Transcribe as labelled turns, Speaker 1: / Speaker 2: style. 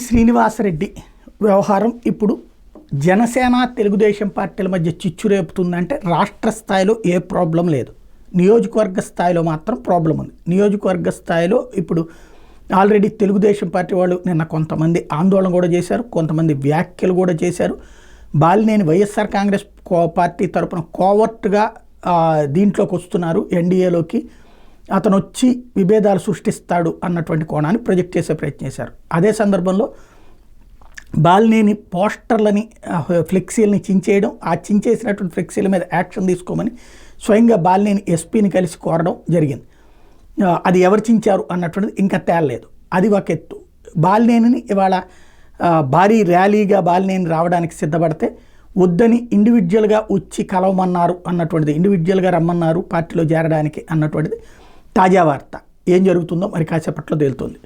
Speaker 1: శ్రీనివాసరెడ్డి వ్యవహారం ఇప్పుడు జనసేన తెలుగుదేశం పార్టీల మధ్య చిచ్చు రేపుతుందంటే రాష్ట్ర స్థాయిలో ఏ ప్రాబ్లం లేదు, నియోజకవర్గ స్థాయిలో మాత్రం ప్రాబ్లం ఉంది. నియోజకవర్గ స్థాయిలో ఇప్పుడు ఆల్రెడీ తెలుగుదేశం పార్టీ వాళ్ళు నిన్న కొంతమంది ఆందోళన కూడా చేశారు, కొంతమంది వ్యాఖ్యలు కూడా చేశారు. బాలినేని వైఎస్ఆర్ కాంగ్రెస్ పార్టీ తరపున కోవర్ట్గా దీంట్లోకి వస్తున్నారు, ఎన్డీఏలోకి అతను వచ్చి విభేదాలు సృష్టిస్తాడు అన్నటువంటి కోణాన్ని ప్రొజెక్ట్ చేసే ప్రయత్నం చేశారు. అదే సందర్భంలో బాలినేని పోస్టర్లని ఫ్లెక్సీలని చించేయడం, ఆ చించేసినటువంటి ఫ్లెక్సీల మీద యాక్షన్ తీసుకోమని స్వయంగా బాలినేని ఎస్పీని కలిసి కోరడం జరిగింది. అది ఎవరు చించారు అన్నటువంటిది ఇంకా తేలలేదు. అది ఒక ఎత్తు. బాలినేనిని ఇవాళ భారీ ర్యాలీగా బాలినేని రావడానికి సిద్ధపడితే వద్దని ఇండివిజువల్గా వచ్చి కలవమన్నారు అన్నటువంటిది, ఇండివిజువల్గా రమ్మన్నారు పార్టీలో చేరడానికి అన్నటువంటిది తాజా వార్త. ఏం జరుగుతుందో మరి కాసేపట్లో తేలుతుంది.